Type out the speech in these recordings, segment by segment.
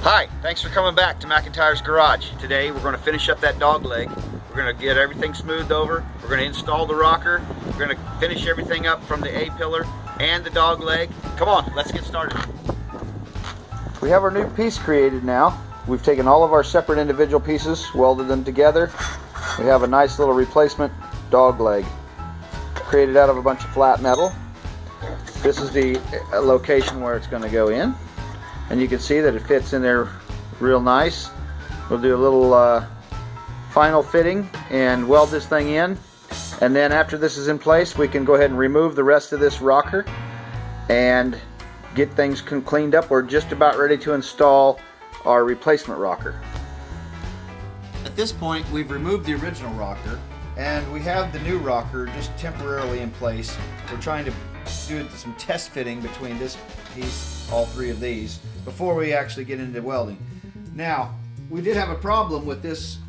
Hi, thanks for coming back to McIntyre's Garage. Today we're going to finish up that dog leg. We're going to get everything smoothed over. We're going to install the rocker. We're going to finish everything up from the A-pillar and the dog leg. Come on, let's get started. We have our new piece created now. We've taken all of our separate individual pieces, welded them together. We have a nice little replacement dog leg created out of a bunch of flat metal. This is the location where it's going to go in. And you can see that it fits in there real nice. We'll do a little final fitting and weld this thing in. And then after this is in place, we can go ahead and remove the rest of this rocker and get things cleaned up. We're just about ready to install our replacement rocker. At this point, we've removed the original rocker and we have the new rocker just temporarily in place. We're trying to do some test fitting between this piece, all three of these, before we actually get into welding. Now, we did have a problem with this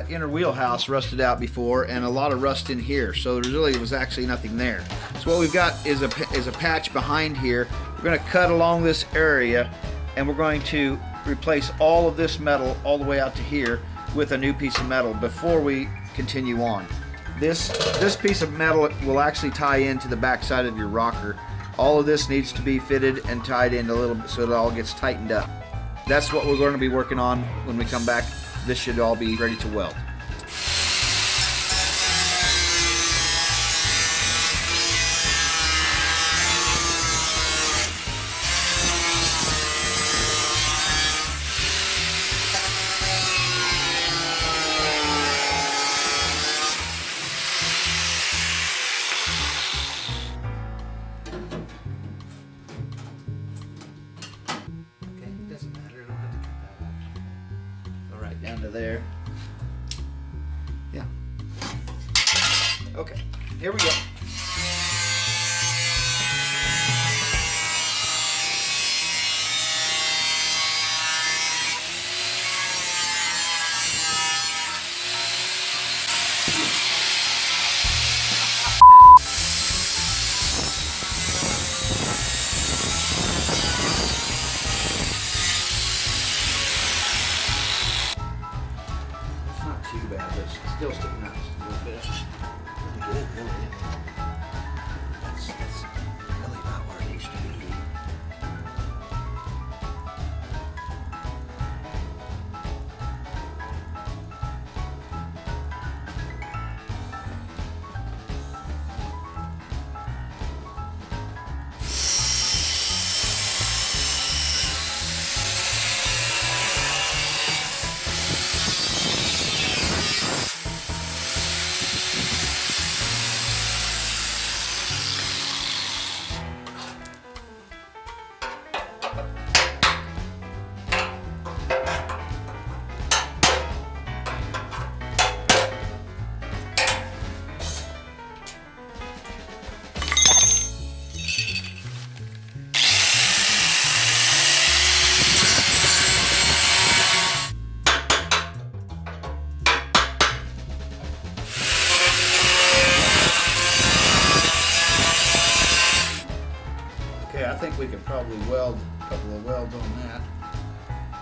inner wheelhouse rusted out before, and a lot of rust in here, so there really was actually nothing there. So what we've got is a patch behind here. We're going to cut along this area, and we're going to replace all of this metal all the way out to here with a new piece of metal before we continue on. This piece of metal will actually tie into the back side of your rocker. All of this needs to be fitted and tied in a little bit so it all gets tightened up. That's what we're going to be working on when we come back. This should all be ready to weld. Down to there. Yeah. Okay, here we go. Too bad, but it's still sticking out just a little bit. Really good, really. That's really about where it needs to be. I think we could probably weld a couple of welds on that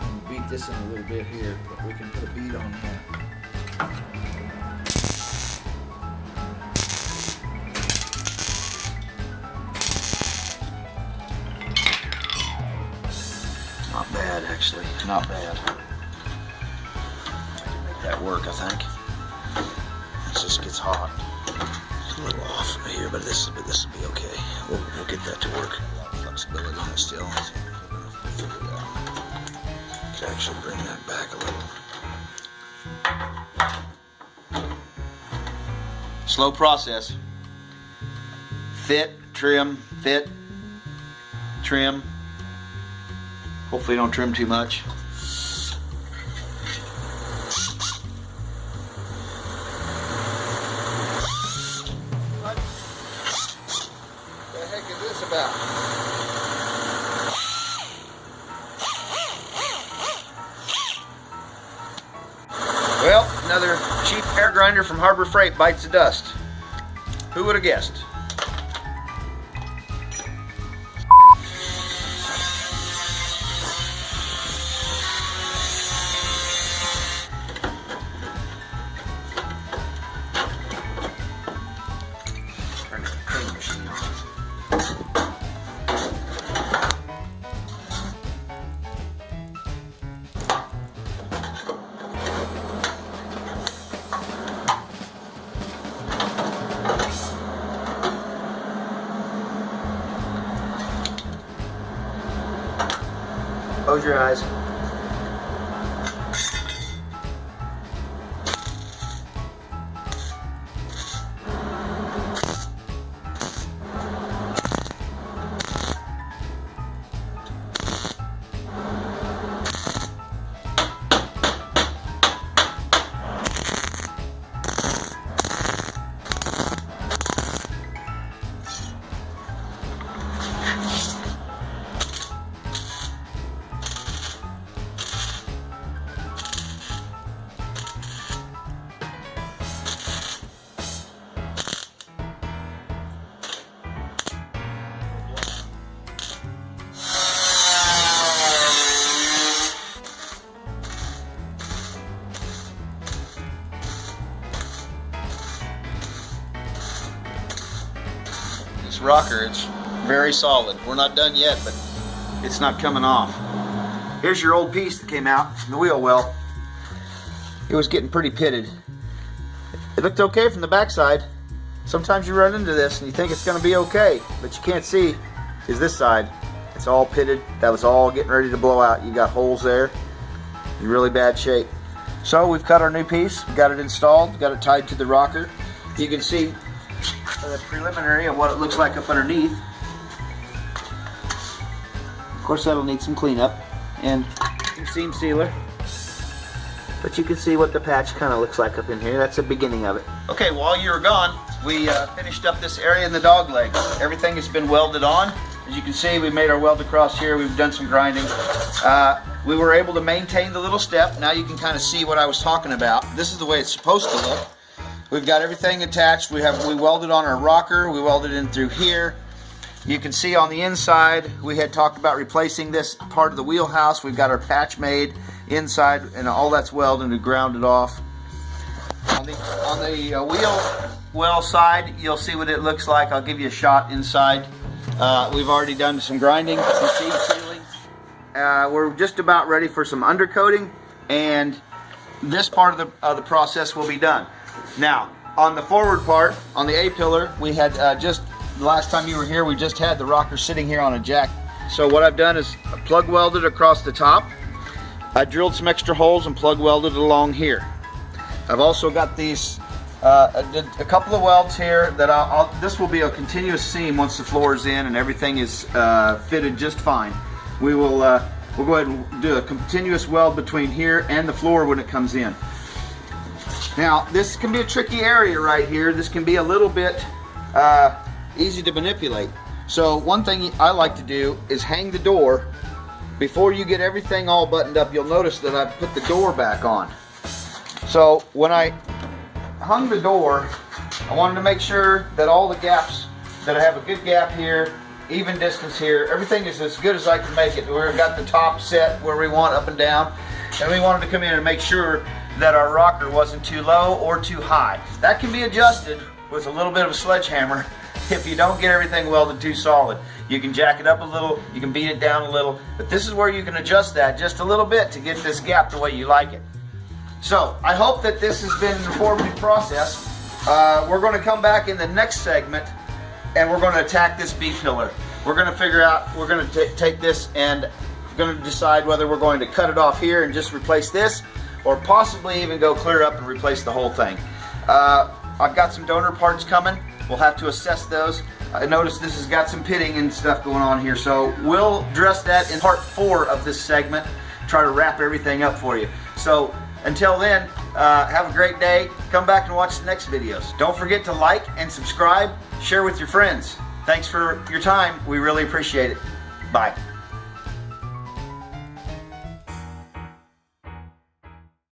and beat this in a little bit here, but we can put a bead on that. Not bad, actually, not bad. I can make that work, I think. It just gets hot. It's a little off here, but this will be okay. We'll get that to work. Flexibility on it still. Could actually bring that back a little. Slow process. Fit, trim, fit, trim. Hopefully don't trim too much. What the heck is this about? Well, another cheap air grinder from Harbor Freight bites the dust. Who would have guessed? Close your eyes. This rocker, it's very solid. We're not done yet, but it's not coming off. Here's your old piece that came out from the wheel well. It was getting pretty pitted. It looked okay from the backside. Sometimes you run into this and you think it's going to be okay, but you can't see is this side. It's all pitted. That was all getting ready to blow out. You got holes there. In really bad shape. So we've cut our new piece, got it installed, got it tied to the rocker. You can see the preliminary of what it looks like up underneath. Of course, that'll need some cleanup and some seam sealer, but you can see what the patch kind of looks like up in here. That's the beginning of it. Okay, while you were gone, we finished up this area in the dog leg. Everything has been welded on. As you can see, we made our weld across here. We've done some grinding. We were able to maintain the little step. Now you can kind of see what I was talking about. This is the way it's supposed to look. We've got everything attached. We welded on our rocker. We welded in through here. You can see on the inside, we had talked about replacing this part of the wheelhouse. We've got our patch made inside, and all that's welded and grounded off. On the wheel well side, you'll see what it looks like. I'll give you a shot inside. We've already done some grinding, some seam sealing. We're just about ready for some undercoating, and this part of the process will be done. Now, on the forward part, on the A-pillar, we had just, the last time you were here, we just had the rocker sitting here on a jack. So what I've done is plug welded across the top. I drilled some extra holes and plug welded along here. I've also got these, I did a couple of welds here that this will be a continuous seam once the floor is in and everything is fitted just fine. We'll go ahead and do a continuous weld between here and the floor when it comes in. Now, this can be a tricky area right here. This can be a little bit easy to manipulate. So one thing I like to do is hang the door. Before you get everything all buttoned up, you'll notice that I've put the door back on. So when I hung the door, I wanted to make sure that all the gaps, that I have a good gap here, even distance here, everything is as good as I can make it. We've got the top set where we want up and down, and we wanted to come in and make sure that our rocker wasn't too low or too high. That can be adjusted with a little bit of a sledgehammer if you don't get everything welded too solid. You can jack it up a little, you can beat it down a little, but this is where you can adjust that just a little bit to get this gap the way you like it. So I hope that this has been an informative process. We're going to come back in the next segment and we're going to attack this B-pillar. We're going to figure out, we're going to take this and going to decide whether we're going to cut it off here and just replace this, or possibly even go clear up and replace the whole thing. I've got some donor parts coming. We'll have to assess those. I noticed this has got some pitting and stuff going on here, so we'll address that in part 4 of this segment, try to wrap everything up for you. So until then, have a great day. Come back and watch the next videos. Don't forget to like and subscribe, share with your friends. Thanks for your time. We really appreciate it. Bye.